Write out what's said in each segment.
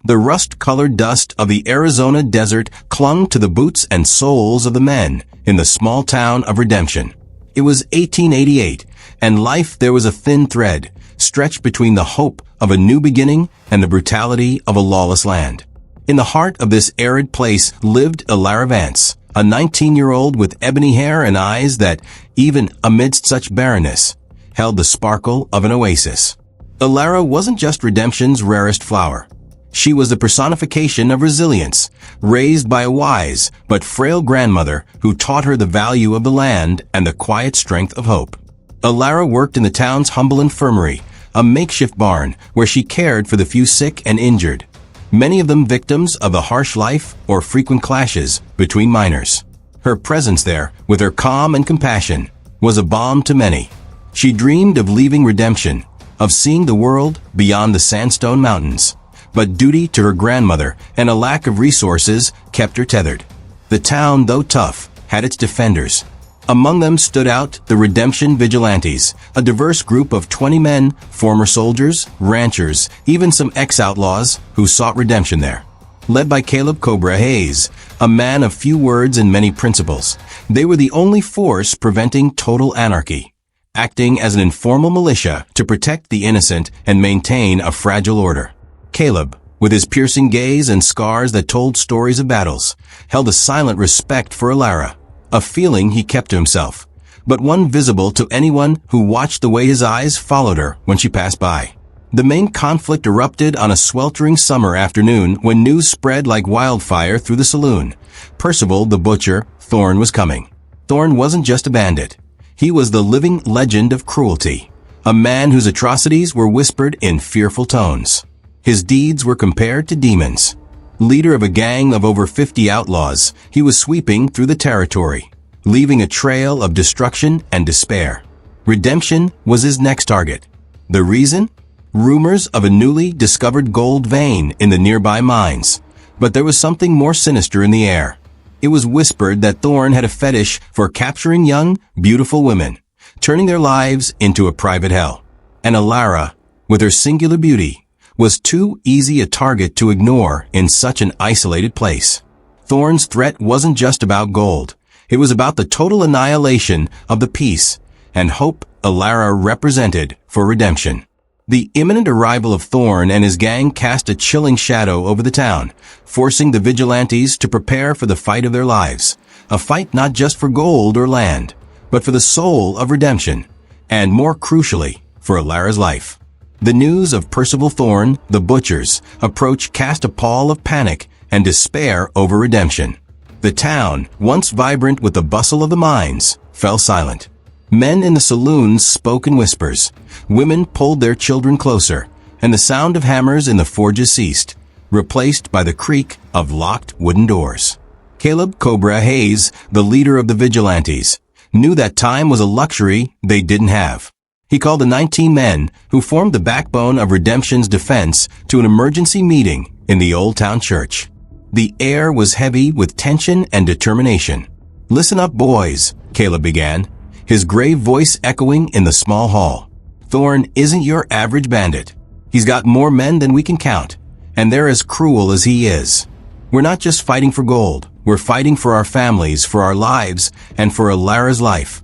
The rust-colored dust of the Arizona desert clung to the boots and soles of the men in the small town of Redemption. It was 1888, and life there was a thin thread, stretched between the hope of a new beginning and the brutality of a lawless land. In the heart of this arid place lived Alara Vance, a 19-year-old with ebony hair and eyes that, even amidst such barrenness, held the sparkle of an oasis. Alara wasn't just Redemption's rarest flower. She was the personification of resilience, raised by a wise but frail grandmother who taught her the value of the land and the quiet strength of hope. Alara worked in the town's humble infirmary, a makeshift barn where she cared for the few sick and injured, many of them victims of the harsh life or frequent clashes between miners. Her presence there, with her calm and compassion, was a balm to many. She dreamed of leaving Redemption, of seeing the world beyond the sandstone mountains. But duty to her grandmother and a lack of resources kept her tethered. The town, though tough, had its defenders. Among them stood out the Redemption Vigilantes, a diverse group of 20 men, former soldiers, ranchers, even some ex-outlaws who sought redemption there. Led by Caleb "Cobra" Hayes, a man of few words and many principles, they were the only force preventing total anarchy, acting as an informal militia to protect the innocent and maintain a fragile order. Caleb, with his piercing gaze and scars that told stories of battles, held a silent respect for Alara, a feeling he kept to himself, but one visible to anyone who watched the way his eyes followed her when she passed by. The main conflict erupted on a sweltering summer afternoon when news spread like wildfire through the saloon. Percival the butcher, Thorne, was coming. Thorne wasn't just a bandit. He was the living legend of cruelty, a man whose atrocities were whispered in fearful tones. His deeds were compared to demons. Leader of a gang of over 50 outlaws, he was sweeping through the territory, leaving a trail of destruction and despair. Redemption was his next target. The reason? Rumors of a newly discovered gold vein in the nearby mines. But there was something more sinister in the air. It was whispered that Thorne had a fetish for capturing young, beautiful women, turning their lives into a private hell. And Alara, with her singular beauty, was too easy a target to ignore in such an isolated place. Thorne's threat wasn't just about gold. It was about the total annihilation of the peace and hope Alara represented for redemption. The imminent arrival of Thorne and his gang cast a chilling shadow over the town, forcing the vigilantes to prepare for the fight of their lives. A fight not just for gold or land, but for the soul of redemption, and more crucially, for Alara's life. The news of Percival Thorne, the butcher's approach cast a pall of panic and despair over redemption. The town, once vibrant with the bustle of the mines, fell silent. Men in the saloons spoke in whispers. Women pulled their children closer, and the sound of hammers in the forges ceased, replaced by the creak of locked wooden doors. Caleb "Cobra" Hayes, the leader of the vigilantes, knew that time was a luxury they didn't have. He called the 19 men who formed the backbone of Redemption's defense to an emergency meeting in the Old Town Church. The air was heavy with tension and determination. "Listen up, boys," Caleb began, his grave voice echoing in the small hall. "Thorne isn't your average bandit. He's got more men than we can count, and they're as cruel as he is. We're not just fighting for gold. We're fighting for our families, for our lives, and for Alara's life."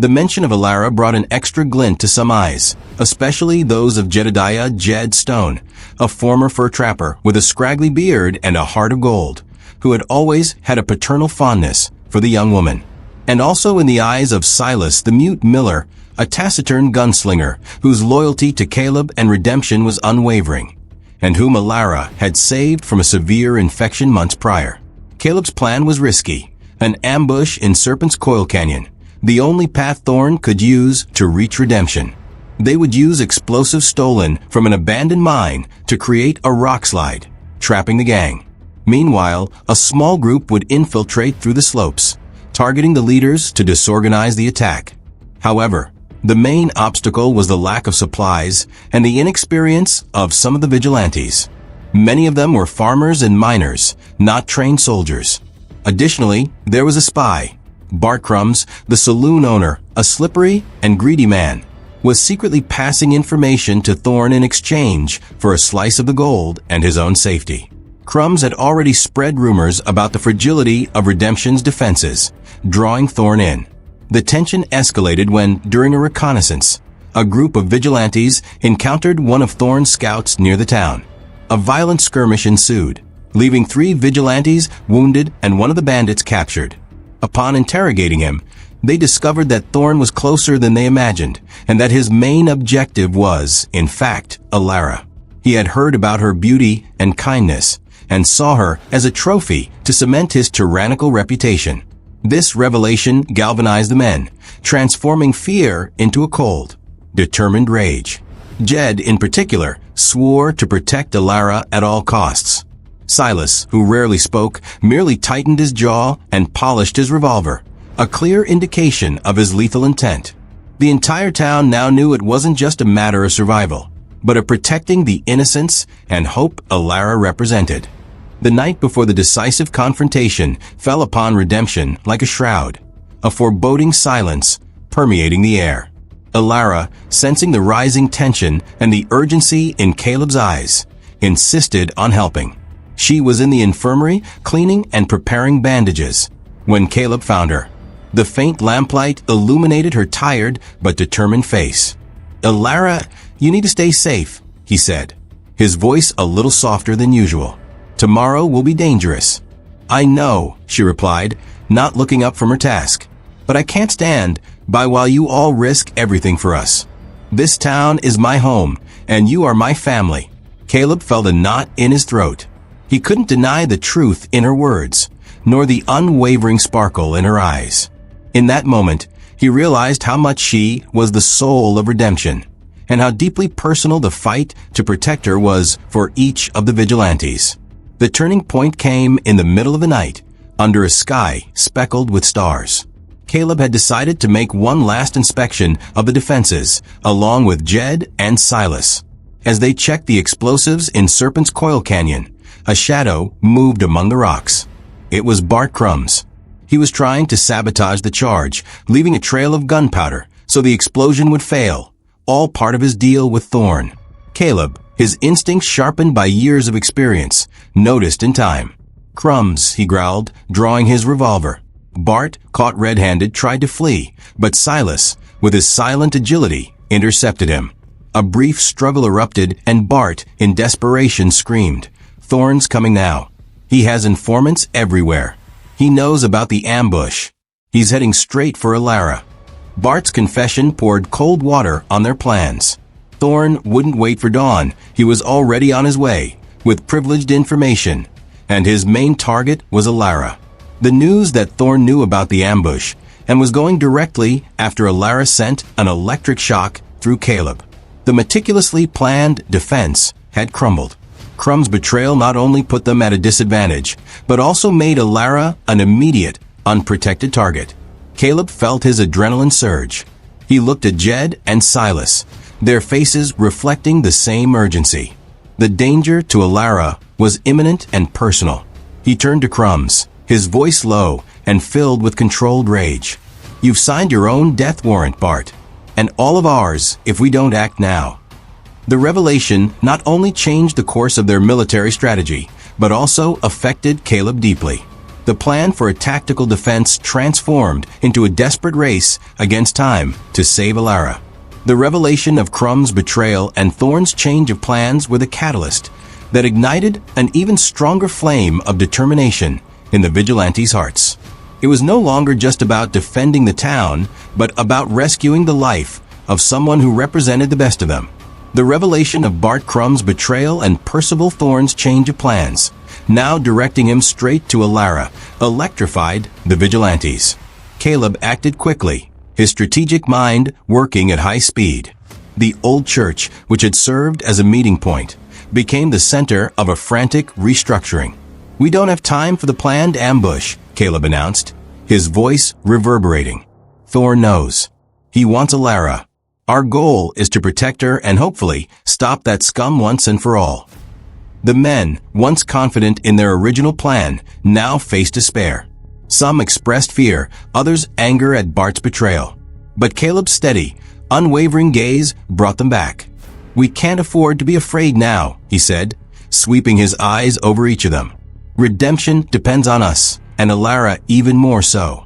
The mention of Alara brought an extra glint to some eyes, especially those of Jedediah "Jed" Stone, a former fur trapper with a scraggly beard and a heart of gold, who had always had a paternal fondness for the young woman. And also in the eyes of Silas the mute miller, a taciturn gunslinger whose loyalty to Caleb and redemption was unwavering, and whom Alara had saved from a severe infection months prior. Caleb's plan was risky, an ambush in Serpent's Coil Canyon, the only path Thorne could use to reach redemption. They would use explosives stolen from an abandoned mine to create a rock slide, trapping the gang. Meanwhile, a small group would infiltrate through the slopes, targeting the leaders to disorganize the attack. However, the main obstacle was the lack of supplies and the inexperience of some of the vigilantes. Many of them were farmers and miners, not trained soldiers. Additionally, there was a spy, Bart Crumbs, the saloon owner, a slippery and greedy man, was secretly passing information to Thorn in exchange for a slice of the gold and his own safety. Crumbs had already spread rumors about the fragility of Redemption's defenses, drawing Thorn in. The tension escalated when, during a reconnaissance, a group of vigilantes encountered one of Thorn's scouts near the town. A violent skirmish ensued, leaving 3 vigilantes wounded and one of the bandits captured. Upon interrogating him, they discovered that Thorn was closer than they imagined, and that his main objective was, in fact, Alara. He had heard about her beauty and kindness, and saw her as a trophy to cement his tyrannical reputation. This revelation galvanized the men, transforming fear into a cold, determined rage. Jed, in particular, swore to protect Alara at all costs. Silas, who rarely spoke, merely tightened his jaw and polished his revolver, a clear indication of his lethal intent. The entire town now knew it wasn't just a matter of survival, but of protecting the innocence and hope Alara represented. The night before the decisive confrontation fell upon Redemption like a shroud, a foreboding silence permeating the air. Alara, sensing the rising tension and the urgency in Caleb's eyes, insisted on helping. She was in the infirmary cleaning and preparing bandages when Caleb found her. The faint lamplight illuminated her tired but determined face. "Alara, you need to stay safe," he said, his voice a little softer than usual. "Tomorrow will be dangerous." "I know," she replied, not looking up from her task. "But I can't stand by while you all risk everything for us. This town is my home, and you are my family." Caleb felt a knot in his throat. He couldn't deny the truth in her words, nor the unwavering sparkle in her eyes. In that moment, he realized how much she was the soul of Redemption, and how deeply personal the fight to protect her was for each of the vigilantes. The turning point came in the middle of the night, under a sky speckled with stars. Caleb had decided to make one last inspection of the defenses, along with Jed and Silas. As they checked the explosives in Serpent's Coil Canyon, a shadow moved among the rocks. It was Bart Crumbs. He was trying to sabotage the charge, leaving a trail of gunpowder so the explosion would fail, all part of his deal with Thorn. Caleb, his instincts sharpened by years of experience, noticed in time. "Crumbs," he growled, drawing his revolver. Bart, caught red-handed, tried to flee, but Silas, with his silent agility, intercepted him. A brief struggle erupted, and Bart, in desperation, screamed, "Thorn's coming now. He has informants everywhere. He knows about the ambush. He's heading straight for Alara." Bart's confession poured cold water on their plans. Thorn wouldn't wait for dawn. He was already on his way, with privileged information, and his main target was Alara. The news that Thorn knew about the ambush and was going directly after Alara sent an electric shock through Caleb. The meticulously planned defense had crumbled. Crumb's betrayal not only put them at a disadvantage, but also made Alara an immediate, unprotected target. Caleb felt his adrenaline surge. He looked at Jed and Silas, their faces reflecting the same urgency. The danger to Alara was imminent and personal. He turned to Crumbs, his voice low and filled with controlled rage. "You've signed your own death warrant, Bart, and all of ours if we don't act now." The revelation not only changed the course of their military strategy, but also affected Caleb deeply. The plan for a tactical defense transformed into a desperate race against time to save Alara. The revelation of Crumb's betrayal and Thorn's change of plans were the catalyst that ignited an even stronger flame of determination in the vigilantes' hearts. It was no longer just about defending the town, but about rescuing the life of someone who represented the best of them. The revelation of Bart Crumb's betrayal and Percival Thorn's change of plans, now directing him straight to Alara, electrified the vigilantes. Caleb acted quickly, his strategic mind working at high speed. The old church, which had served as a meeting point, became the center of a frantic restructuring. "We don't have time for the planned ambush," Caleb announced, his voice reverberating. "Thorn knows. He wants Alara. Our goal is to protect her and hopefully stop that scum once and for all." The men, once confident in their original plan, now faced despair. Some expressed fear, others anger at Bart's betrayal. But Caleb's steady, Unwavering gaze brought them back. "We can't afford to be afraid now," he said, sweeping his eyes over each of them. "Redemption depends on us, and Alara even more so."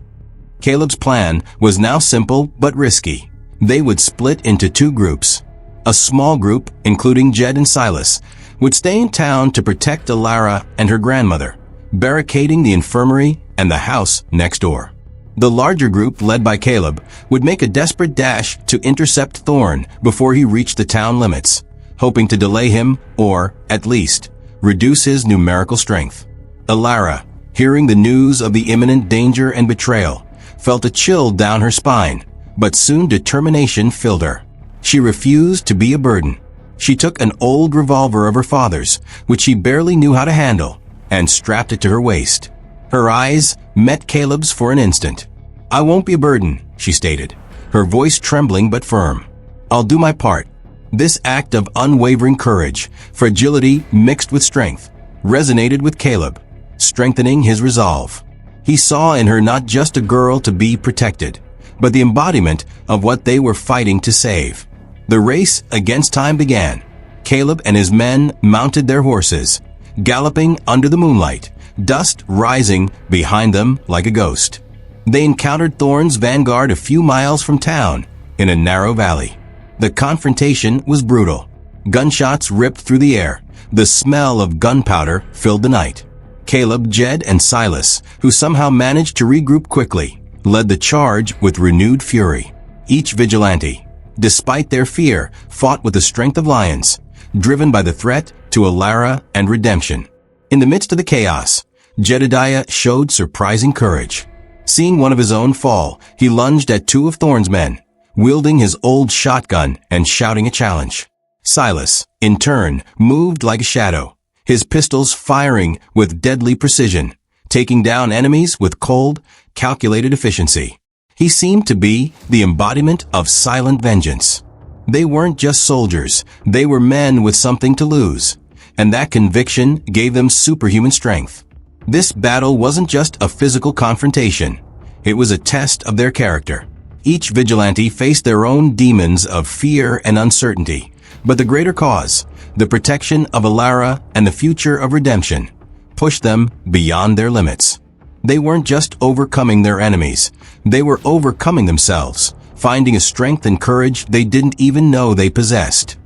Caleb's plan was now simple but risky. They would split into two groups. A small group, including Jed and Silas, would stay in town to protect Alara and her grandmother, barricading the infirmary and the house next door. The larger group, led by Caleb, would make a desperate dash to intercept Thorn before he reached the town limits, hoping to delay him or, at least, reduce his numerical strength. Alara, hearing the news of the imminent danger and betrayal, felt a chill down her spine, but soon determination filled her. She refused to be a burden. She took an old revolver of her father's, which she barely knew how to handle, and strapped it to her waist. Her eyes met Caleb's for an instant. "I won't be a burden," she stated, her voice trembling but firm. "I'll do my part." This act of unwavering courage, fragility mixed with strength, resonated with Caleb, strengthening his resolve. He saw in her not just a girl to be protected, but the embodiment of what they were fighting to save. The race against time began. Caleb and his men mounted their horses, galloping under the moonlight, dust rising behind them like a ghost. They encountered Thorn's vanguard a few miles from town, in a narrow valley. The confrontation was brutal. Gunshots ripped through the air. The smell of gunpowder filled the night. Caleb, Jed, and Silas, who somehow managed to regroup quickly, led the charge with renewed fury. Each vigilante, despite their fear, fought with the strength of lions, driven by the threat to Alara and redemption. In the midst of the chaos, Jedediah showed surprising courage. Seeing one of his own fall, he lunged at two of Thorn's men, wielding his old shotgun and shouting a challenge. Silas, in turn, moved like a shadow, his pistols firing with deadly precision, taking down enemies with cold, calculated efficiency. He seemed to be the embodiment of silent vengeance. They weren't just soldiers, they were men with something to lose, and that conviction gave them superhuman strength. This battle wasn't just a physical confrontation, it was a test of their character. Each vigilante faced their own demons of fear and uncertainty, but the greater cause, the protection of Alara and the future of redemption, pushed them beyond their limits. They weren't just overcoming their enemies, they were overcoming themselves, finding a strength and courage they didn't even know they possessed.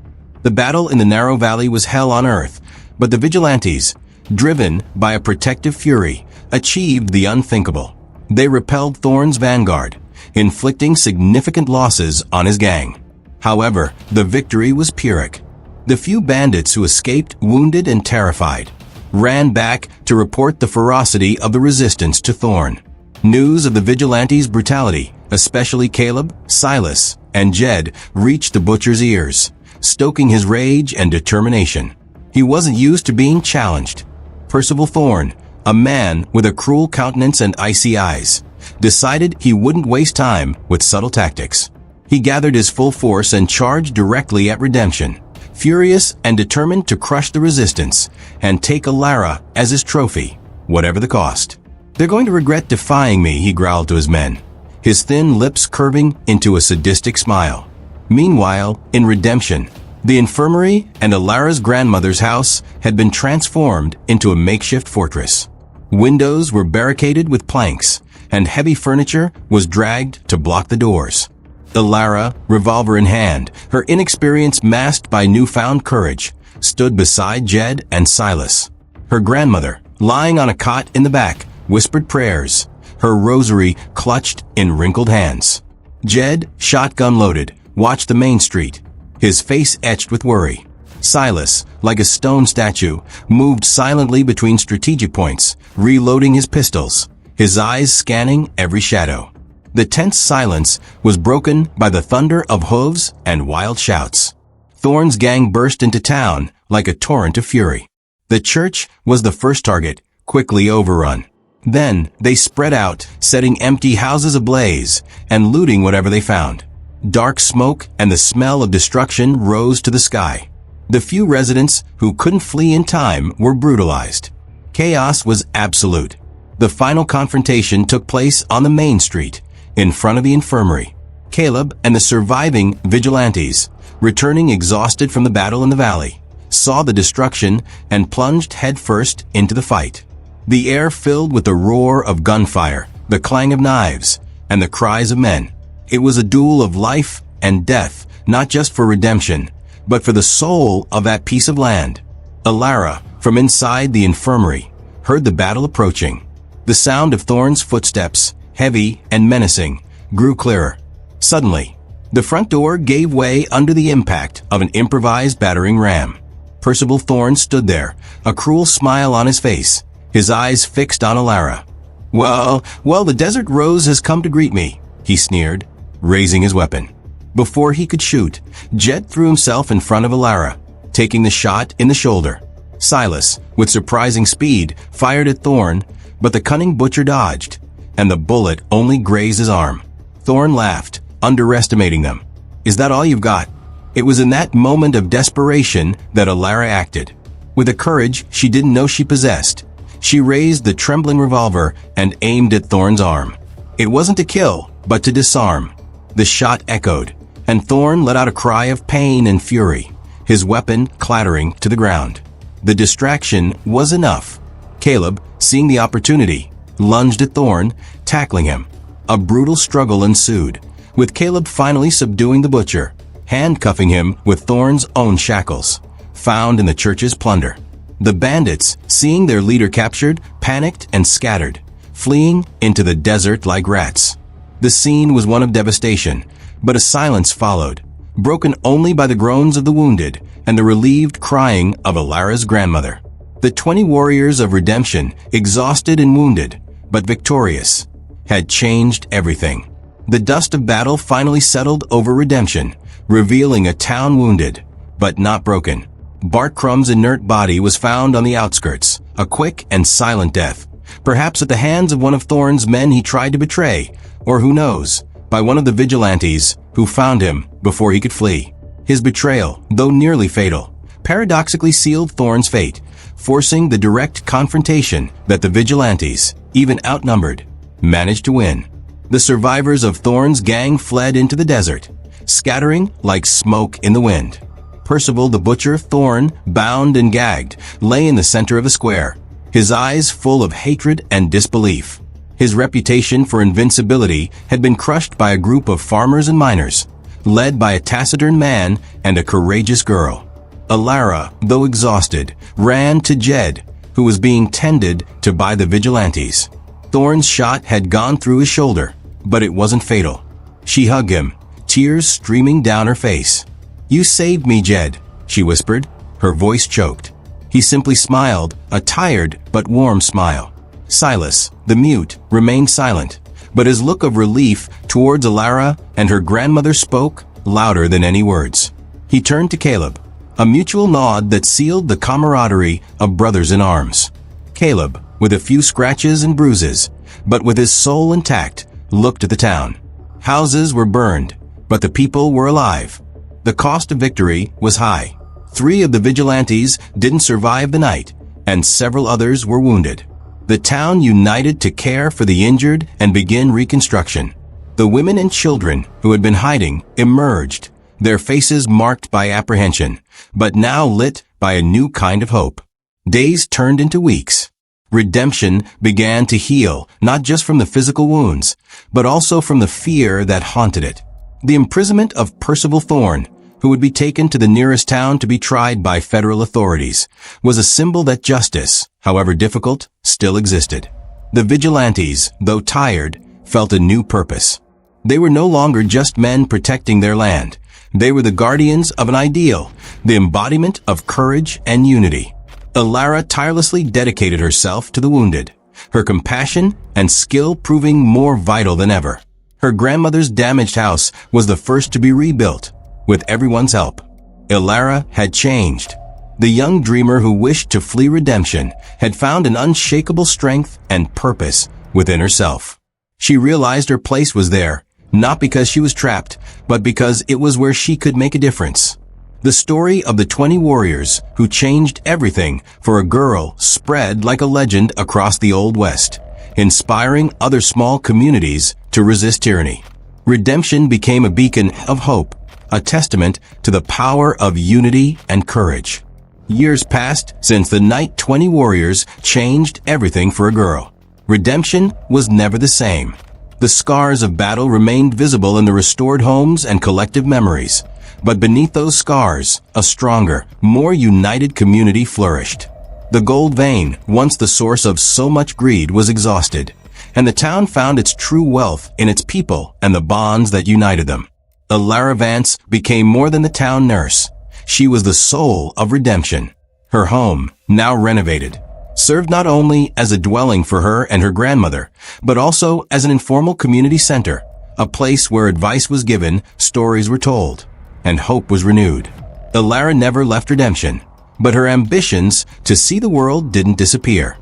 The battle in the narrow valley was hell on earth, but the vigilantes, driven by a protective fury, achieved the unthinkable. They repelled Thorn's vanguard, inflicting significant losses on his gang. However, the victory was Pyrrhic. The few bandits who escaped, wounded and terrified, ran back to report the ferocity of the resistance to Thorn. News of the vigilantes' brutality, especially Caleb, Silas, and Jed, reached the butcher's ears, stoking his rage and determination. He wasn't used to being challenged. Percival Thorn, a man with a cruel countenance and icy eyes, decided he wouldn't waste time with subtle tactics. He gathered his full force and charged directly at redemption, furious and determined to crush the resistance and take Alara as his trophy, whatever the cost. "They're going to regret defying me," he growled to his men, his thin lips curving into a sadistic smile. Meanwhile, in redemption, the infirmary and Alara's grandmother's house had been transformed into a makeshift fortress. Windows were barricaded with planks, and heavy furniture was dragged to block the doors. Alara, revolver in hand, her inexperience masked by newfound courage, stood beside Jed and Silas. Her grandmother, lying on a cot in the back, whispered prayers, her rosary clutched in wrinkled hands. Jed, shotgun loaded, watched the main street, his face etched with worry. Silas, like a stone statue, moved silently between strategic points, reloading his pistols, his eyes scanning every shadow. The tense silence was broken by the thunder of hooves and wild shouts. Thorn's gang burst into town like a torrent of fury. The church was the first target, quickly overrun. Then they spread out, setting empty houses ablaze and looting whatever they found. Dark smoke and the smell of destruction rose to the sky. The few residents who couldn't flee in time were brutalized. Chaos was absolute. The final confrontation took place on the main street, in front of the infirmary. Caleb and the surviving vigilantes, returning exhausted from the battle in the valley, saw the destruction and plunged headfirst into the fight. The air filled with the roar of gunfire, the clang of knives, and the cries of men. It was a duel of life and death, not just for redemption, but for the soul of that piece of land. Alara, from inside the infirmary, heard the battle approaching. The sound of Thorn's footsteps, heavy and menacing, grew clearer. Suddenly, the front door gave way under the impact of an improvised battering ram. Percival Thorn stood there, a cruel smile on his face, his eyes fixed on Alara. Well, the Desert Rose has come to greet me," he sneered, raising his weapon. Before he could shoot, Jed threw himself in front of Alara, taking the shot in the shoulder. Silas, with surprising speed, fired at Thorn, but the cunning butcher dodged, and the bullet only grazed his arm. Thorn laughed, underestimating them. "Is that all you've got?" It was in that moment of desperation that Alara acted. With a courage she didn't know she possessed, she raised the trembling revolver and aimed at Thorn's arm. It wasn't to kill, but to disarm. The shot echoed, and Thorn let out a cry of pain and fury, his weapon clattering to the ground. The distraction was enough. Caleb, seeing the opportunity, lunged at Thorn, tackling him. A brutal struggle ensued, with Caleb finally subduing the butcher, handcuffing him with Thorn's own shackles, found in the church's plunder. The bandits, seeing their leader captured, panicked and scattered, fleeing into the desert like rats. The scene was one of devastation, but a silence followed, broken only by the groans of the wounded and the relieved crying of Alara's grandmother. The 20 warriors of redemption, exhausted and wounded, but victorious, had changed everything. The dust of battle finally settled over redemption, revealing a town wounded, but not broken. Bart Crumb's inert body was found on the outskirts, a quick and silent death, perhaps at the hands of one of Thorn's men he tried to betray, or who knows, by one of the vigilantes who found him before he could flee. His betrayal, though nearly fatal, paradoxically sealed Thorn's fate, forcing the direct confrontation that the vigilantes, even outnumbered, managed to win. The survivors of Thorn's gang fled into the desert, scattering like smoke in the wind. Percival the butcher, Thorn, bound and gagged, lay in the center of a square, his eyes full of hatred and disbelief. His reputation for invincibility had been crushed by a group of farmers and miners, led by a taciturn man and a courageous girl. Alara, though exhausted, ran to Jed, who was being tended to by the vigilantes. Thorn's shot had gone through his shoulder, but it wasn't fatal. She hugged him, tears streaming down her face. "You saved me, Jed," she whispered, her voice choked. He simply smiled, a tired but warm smile. Silas, the mute, remained silent, but his look of relief towards Alara and her grandmother spoke louder than any words. He turned to Caleb, a mutual nod that sealed the camaraderie of brothers in arms. Caleb, with a few scratches and bruises, but with his soul intact, looked at the town. Houses were burned, but the people were alive. The cost of victory was high. 3 of the vigilantes didn't survive the night, and several others were wounded. The town united to care for the injured and begin reconstruction. The women and children who had been hiding emerged, their faces marked by apprehension, but now lit by a new kind of hope. Days turned into weeks. Redemption began to heal, not just from the physical wounds, but also from the fear that haunted it. The imprisonment of Percival Thorn, who would be taken to the nearest town to be tried by federal authorities, was a symbol that justice, however difficult, still existed. The vigilantes, though tired, felt a new purpose. They were no longer just men protecting their land. They were the guardians of an ideal, the embodiment of courage and unity. Alara tirelessly dedicated herself to the wounded, her compassion and skill proving more vital than ever. Her grandmother's damaged house was the first to be rebuilt, with everyone's help. Alara had changed. The young dreamer who wished to flee redemption had found an unshakable strength and purpose within herself. She realized her place was there, not because she was trapped, but because it was where she could make a difference. The story of the 20 warriors who changed everything for a girl spread like a legend across the Old West, inspiring other small communities to resist tyranny. Redemption became a beacon of hope, a testament to the power of unity and courage. Years passed since the Night 20 warriors changed everything for a girl. Redemption was never the same. The scars of battle remained visible in the restored homes and collective memories. But beneath those scars, a stronger, more united community flourished. The gold vein, once the source of so much greed, was exhausted, and the town found its true wealth in its people and the bonds that united them. Alara Vance became more than the town nurse. She was the soul of redemption. Her home, now renovated, served not only as a dwelling for her and her grandmother, but also as an informal community center, a place where advice was given, stories were told, and hope was renewed. Alara never left redemption, but her ambitions to see the world didn't disappear.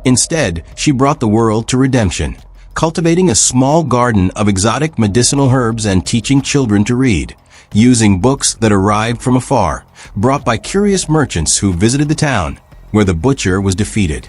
Instead, she brought the world to redemption, cultivating a small garden of exotic medicinal herbs and teaching children to read, using books that arrived from afar, brought by curious merchants who visited the town, where the butcher was defeated.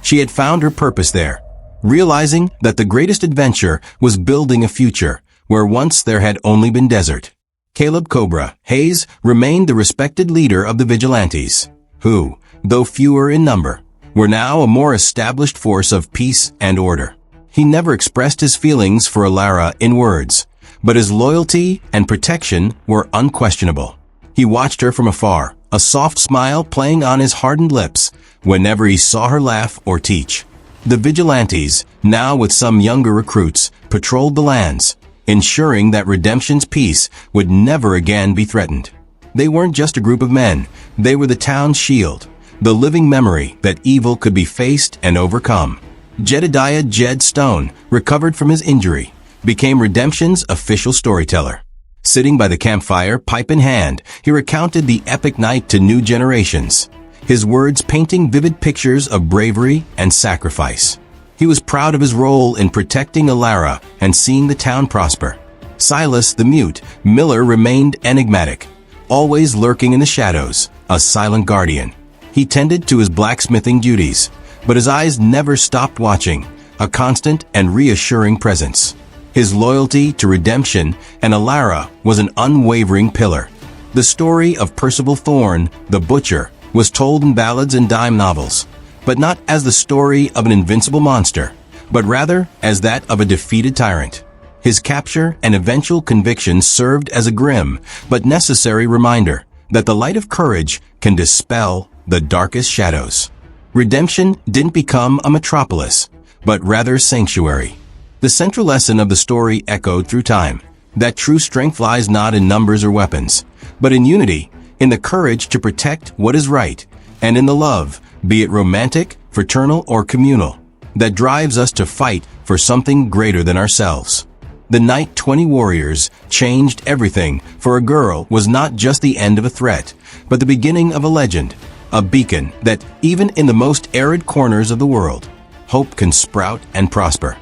She had found her purpose there, realizing that the greatest adventure was building a future where once there had only been desert. Caleb Cobra Hayes remained the respected leader of the vigilantes, who, though fewer in number, were now a more established force of peace and order. He never expressed his feelings for Alara in words, but his loyalty and protection were unquestionable. He watched her from afar, a soft smile playing on his hardened lips whenever he saw her laugh or teach. The vigilantes, now with some younger recruits, patrolled the lands, ensuring that redemption's peace would never again be threatened. They weren't just a group of men, they were the town's shield, the living memory that evil could be faced and overcome. Jedediah Jed Stone, recovered from his injury, became redemption's official storyteller. Sitting by the campfire, pipe in hand, he recounted the epic night to new generations, his words painting vivid pictures of bravery and sacrifice. He was proud of his role in protecting Alara and seeing the town prosper. Silas the mute Miller remained enigmatic, always lurking in the shadows, a silent guardian. He tended to his blacksmithing duties, but his eyes never stopped watching, a constant and reassuring presence. His loyalty to redemption and Alara was an unwavering pillar. The story of Percival Thorne, the butcher, was told in ballads and dime novels, but not as the story of an invincible monster, but rather as that of a defeated tyrant. His capture and eventual conviction served as a grim but necessary reminder that the light of courage can dispel the darkest shadows. Redemption didn't become a metropolis, but rather sanctuary. The central lesson of the story echoed through time, that true strength lies not in numbers or weapons, but in unity, in the courage to protect what is right, and in the love, be it romantic, fraternal, or communal, that drives us to fight for something greater than ourselves. The Night 20 warriors changed everything, for a girl was not just the end of a threat, but the beginning of a legend, a beacon that, even in the most arid corners of the world, hope can sprout and prosper.